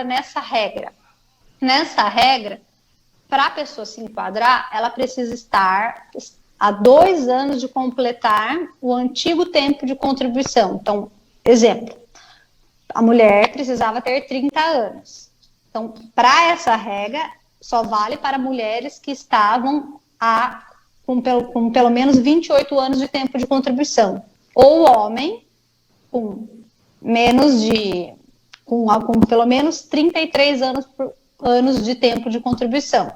enquadra nessa regra. Nessa regra, para a pessoa se enquadrar, ela precisa estar há 2 anos de completar o antigo tempo de contribuição. Então, exemplo, a mulher precisava ter 30 anos. Então, para essa regra, só vale para mulheres que estavam com pelo menos 28 anos de tempo de contribuição. Ou homem com pelo menos 33 anos de tempo de contribuição.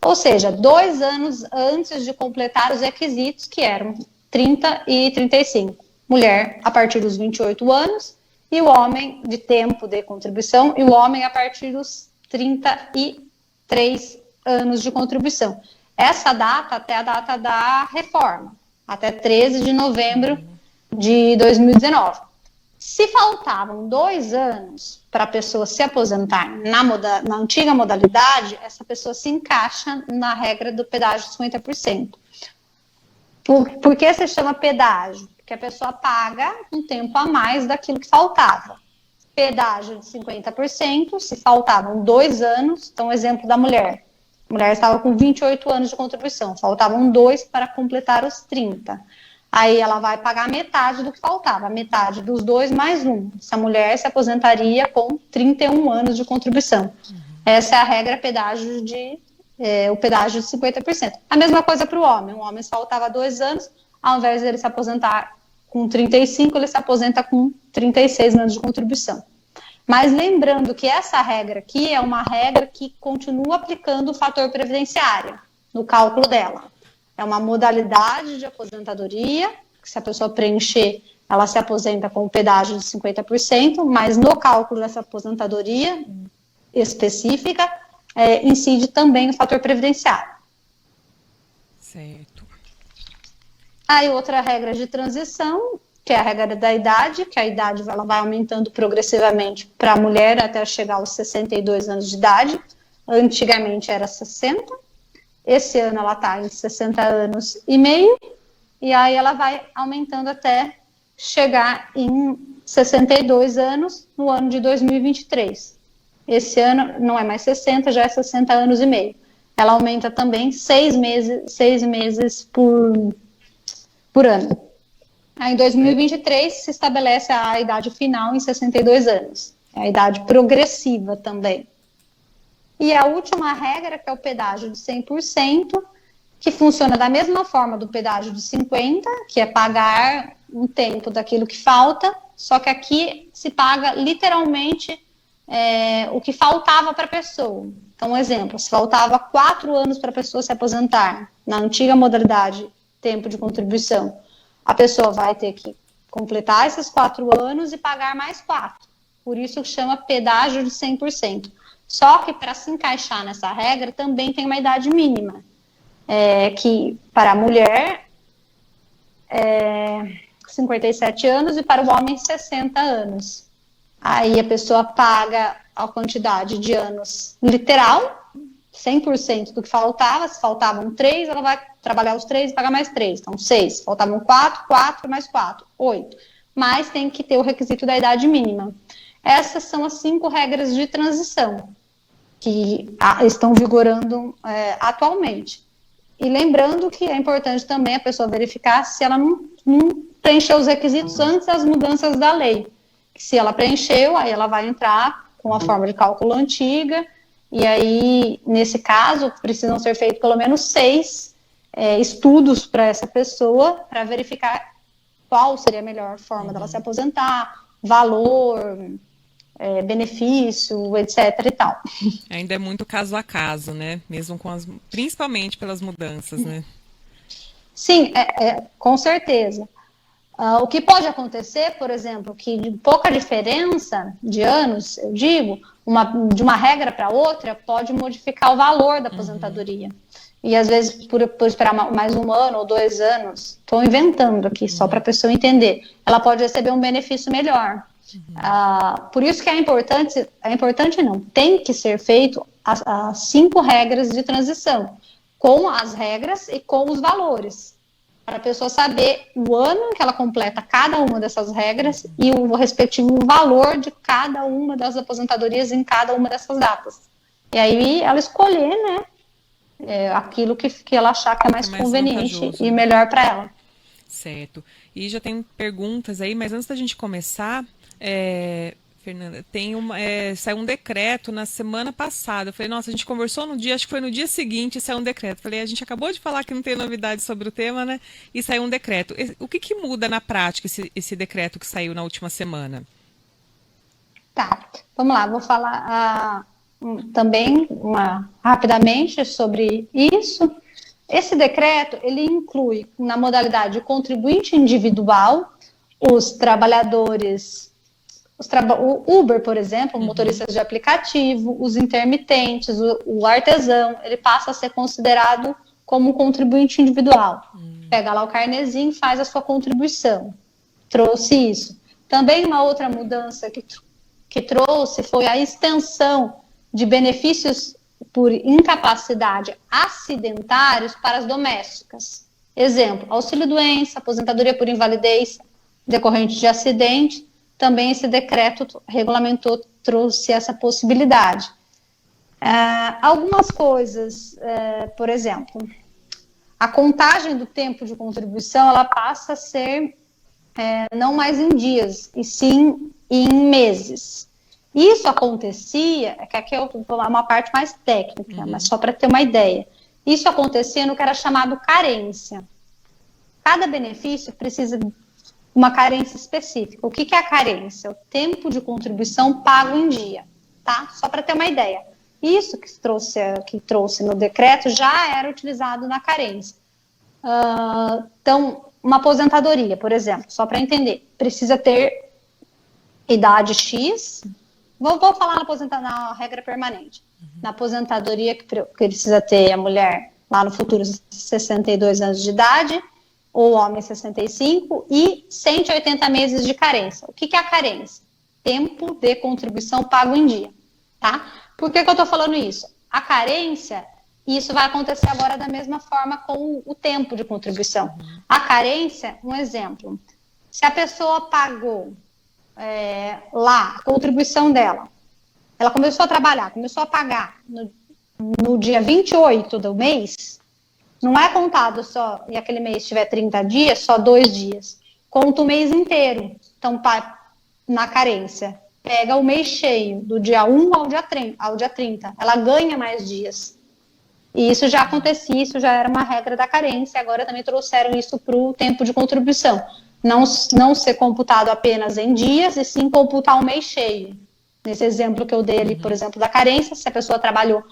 Ou seja, 2 anos antes de completar os requisitos, que eram 30 e 35. Mulher a partir dos 28 anos e o homem de tempo de contribuição, e o homem a partir dos 33 anos de contribuição. Essa data até a data da reforma, até 13 de novembro de 2019. Se faltavam 2 anos para a pessoa se aposentar na antiga modalidade, essa pessoa se encaixa na regra do pedágio de 50%. Por que se chama pedágio? Porque a pessoa paga um tempo a mais daquilo que faltava. Pedágio de 50%, se faltavam 2 anos, então exemplo da mulher. A mulher estava com 28 anos de contribuição, faltavam 2 para completar os 30. Aí ela vai pagar metade do que faltava, metade dos 2 mais 1. Essa mulher se aposentaria com 31 anos de contribuição. Essa é a regra o pedágio de 50%. A mesma coisa para o homem. O homem faltava 2 anos, ao invés de ele se aposentar com 35, ele se aposenta com 36 anos de contribuição. Mas lembrando que essa regra aqui é uma regra que continua aplicando o fator previdenciário no cálculo dela. É uma modalidade de aposentadoria, que se a pessoa preencher, ela se aposenta com o pedágio de 50%, mas no cálculo dessa aposentadoria específica, incide também o fator previdenciário. Certo. Aí outra regra de transição, que é a regra da idade, que a idade ela vai aumentando progressivamente para a mulher até chegar aos 62 anos de idade. Antigamente era 60. Esse ano ela está em 60 anos e meio, e aí ela vai aumentando até chegar em 62 anos no ano de 2023. Esse ano não é mais 60, já é 60 anos e meio. Ela aumenta também 6 meses por ano. Aí, em 2023 se estabelece a idade final em 62 anos. É a idade progressiva também. E a última regra, que é o pedágio de 100%, que funciona da mesma forma do pedágio de 50%, que é pagar um tempo daquilo que falta, só que aqui se paga literalmente o que faltava para a pessoa. Então, um exemplo, se faltava 4 anos para a pessoa se aposentar, na antiga modalidade tempo de contribuição, a pessoa vai ter que completar esses 4 anos e pagar mais 4. Por isso que chama pedágio de 100%. Só que para se encaixar nessa regra também tem uma idade mínima, que para a mulher 57 anos e para o homem 60 anos. Aí a pessoa paga a quantidade de anos literal, 100% do que faltava. Se faltavam 3, ela vai trabalhar os 3 e pagar mais 3. Então 6, faltavam 4 mais 4, 8. Mas tem que ter o requisito da idade mínima. Essas são as 5 regras de transição que estão vigorando atualmente. E lembrando que é importante também a pessoa verificar se ela não preencheu os requisitos antes das mudanças da lei. Se ela preencheu, aí ela vai entrar com a forma de cálculo antiga, e aí, nesse caso, precisam ser feitos pelo menos 6 estudos para essa pessoa, para verificar qual seria a melhor forma dela se aposentar, valor, benefício, etc. e tal. Ainda é muito caso a caso, né? Mesmo principalmente pelas mudanças, né? Sim, com certeza. O que pode acontecer, por exemplo, que de pouca diferença de anos, eu digo, de uma regra para outra, pode modificar o valor da aposentadoria. E às vezes, por esperar mais 1 ano ou 2 anos, estou inventando aqui só para a pessoa entender, ela pode receber um benefício melhor. Por isso que é importante não, tem que ser feito as 5 regras de transição, com as regras e com os valores. para a pessoa saber o ano que ela completa cada uma dessas regras e o respectivo valor de cada uma das aposentadorias em cada uma dessas datas. E aí ela escolher, né, aquilo que ela achar que é mais conveniente e melhor para ela. Certo. E já tem perguntas aí, mas antes da gente começar, Fernanda, saiu um decreto na semana passada. Eu falei, nossa, a gente conversou no dia, acho que foi no dia seguinte, saiu um decreto. Falei, a gente acabou de falar que não tem novidades sobre o tema, né? E saiu um decreto. O que muda na prática esse decreto que saiu na última semana? Tá, vamos lá, vou falar também rapidamente sobre isso. Esse decreto, ele inclui na modalidade contribuinte individual os trabalhadores, o Uber, por exemplo, motoristas de aplicativo, os intermitentes, o artesão, ele passa a ser considerado como um contribuinte individual. Pega lá o carnezinho e faz a sua contribuição. Trouxe isso. Também uma outra mudança que trouxe foi a extensão de benefícios por incapacidade acidentários para as domésticas. Exemplo, auxílio-doença, aposentadoria por invalidez decorrente de acidente. Também esse decreto regulamentou, trouxe essa possibilidade. Algumas coisas, por exemplo, a contagem do tempo de contribuição, ela passa a ser não mais em dias, e sim em meses. Isso acontecia, que aqui é uma parte mais técnica, mas só para ter uma ideia. Isso acontecia no que era chamado carência. Cada benefício precisa de uma carência específica. O que é a carência? O tempo de contribuição pago em dia, tá? Só para ter uma ideia. Isso que trouxe no decreto já era utilizado na carência. Então, uma aposentadoria, por exemplo, só para entender, precisa ter idade X. Vou falar na regra permanente. Na aposentadoria que precisa ter a mulher lá no futuro 62 anos de idade, ou o homem 65, e 180 meses de carência. O que é a carência? Tempo de contribuição pago em dia, tá? Por que eu estou falando isso? A carência, isso vai acontecer agora da mesma forma com o tempo de contribuição. A carência, um exemplo, se a pessoa pagou lá a contribuição dela, ela começou a trabalhar, começou a pagar no dia 28 do mês, não é contado só, e aquele mês tiver 30 dias, só 2 dias. Conta o mês inteiro. Então, na carência, pega o mês cheio, do dia 1 ao dia 30. Ela ganha mais dias. E isso já acontecia, isso já era uma regra da carência. Agora também trouxeram isso para o tempo de contribuição. Não ser computado apenas em dias, e sim computar o mês cheio. Nesse exemplo que eu dei ali, por exemplo, da carência, se a pessoa trabalhou,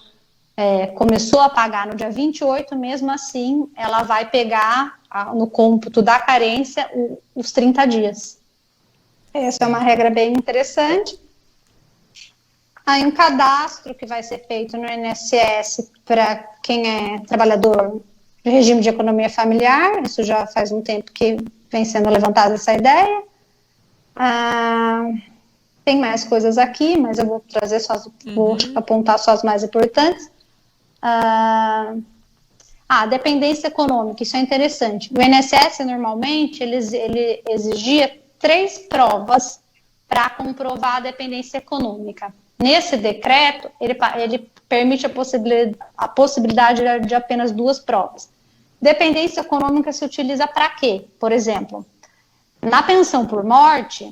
começou a pagar no dia 28, mesmo assim, ela vai pegar no cômputo da carência os 30 dias. Essa é uma regra bem interessante. Aí um cadastro que vai ser feito no INSS para quem é trabalhador de regime de economia familiar, isso já faz um tempo que vem sendo levantada essa ideia. Tem mais coisas aqui, mas eu vou trazer vou apontar só as mais importantes. Dependência econômica, isso é interessante. O INSS, normalmente, ele exigia 3 provas para comprovar a dependência econômica. Nesse decreto, ele permite a possibilidade de apenas 2 provas. Dependência econômica se utiliza para quê? Por exemplo, na pensão por morte,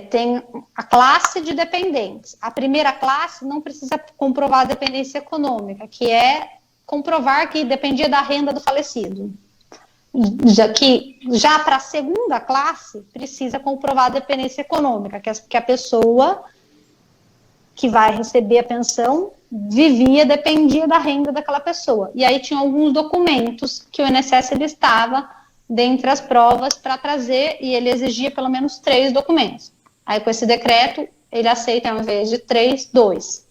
tem a classe de dependentes. A primeira classe não precisa comprovar a dependência econômica, que é comprovar que dependia da renda do falecido. Já para a segunda classe, precisa comprovar a dependência econômica, que a pessoa que vai receber a pensão dependia da renda daquela pessoa. E aí tinha alguns documentos que o INSS listava dentre as provas para trazer, e ele exigia pelo menos 3 documentos. Aí, com esse decreto, ele aceita, ao invés de 3, 2.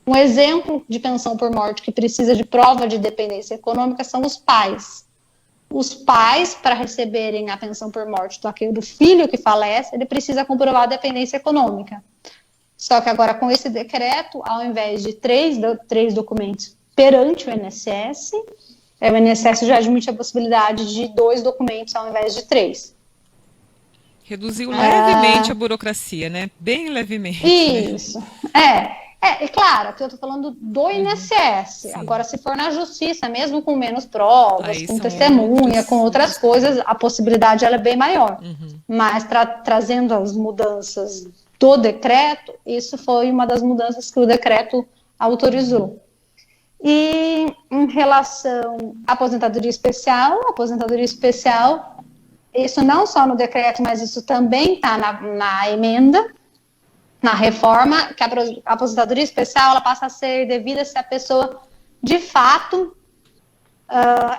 Um exemplo de pensão por morte que precisa de prova de dependência econômica são os pais. Os pais, para receberem a pensão por morte do filho que falece, ele precisa comprovar a dependência econômica. Só que agora, com esse decreto, ao invés de 3 documentos perante o INSS, o INSS já admite a possibilidade de 2 documentos ao invés de 3. Reduziu levemente a burocracia, né? Bem levemente. Isso. Claro, aqui eu estou falando do INSS. Sim. Agora, se for na justiça, mesmo com menos provas, Aí com são testemunha, com outras coisas, a possibilidade ela é bem maior. Mas trazendo as mudanças do decreto, isso foi uma das mudanças que o decreto autorizou. E em relação à aposentadoria especial, isso não só no decreto, mas isso também está na emenda, na reforma, que a aposentadoria especial ela passa a ser devida se a pessoa, de fato,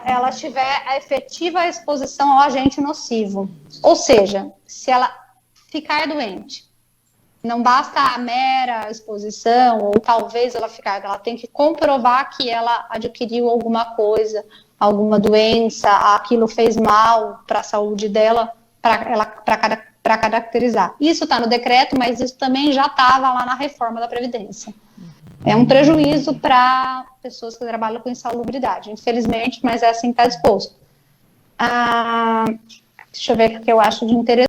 ela tiver a efetiva exposição ao agente nocivo. Ou seja, se ela ficar doente, não basta a mera exposição, ou talvez ela tem que comprovar que ela adquiriu alguma coisa, alguma doença, aquilo fez mal para a saúde dela, para caracterizar. Isso está no decreto, mas isso também já estava lá na reforma da Previdência. É um prejuízo para pessoas que trabalham com insalubridade, infelizmente, mas é assim que está disposto. Deixa eu ver o que eu acho de interessante.